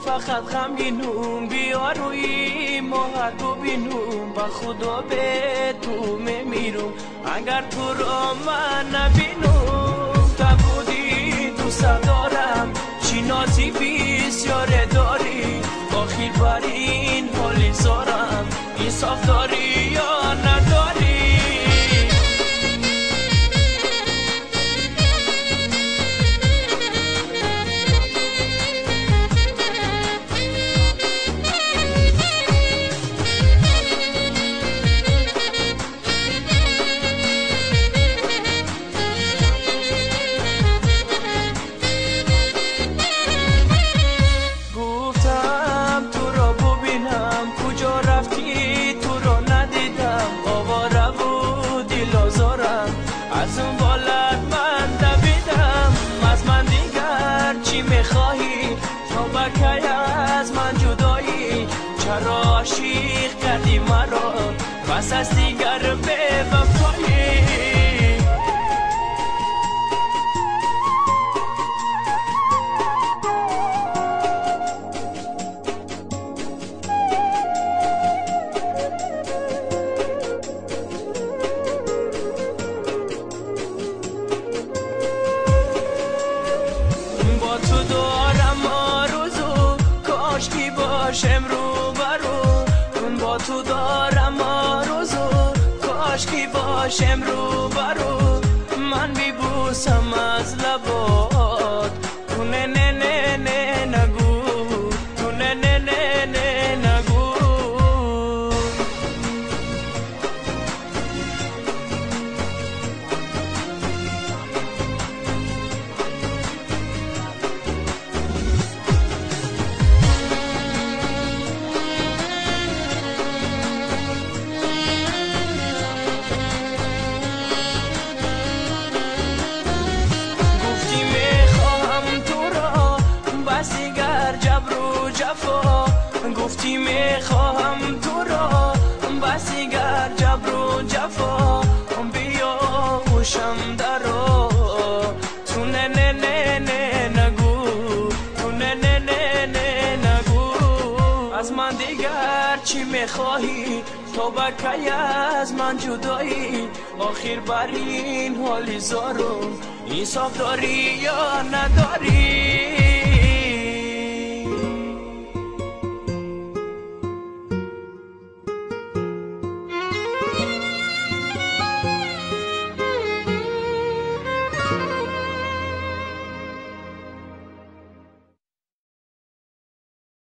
فقط غمگینم بیا روی ماه ببینم با خدا به تو میمیرم اگر تو را من نبینم تا بودی دوست دارم چی نازی بسیار داری آخر بر این حالی زارم انصاف داری یا نداری از اون بالت من دویدم از من دیگر چی میخواهی تا بکی از من جدایی چرا عاشق کردی مرا بس از دیگر به وفایی باشم رو برو با تو دارم آرزو کاشکی باشم رو برو من بیبوسم از لبات تو نه نه نه نه نگو تو نه نه نه نه نگو گفتی میخواهم تو را بس دیگر جبر و جفا بیا خوشم درا تو نه نه نه نه نگو تو نه نه نه نه نگو از من دیگر چی میخواهی تو بکی از من جدایی آخر بر این حالی زارم انصاف داری یا نداری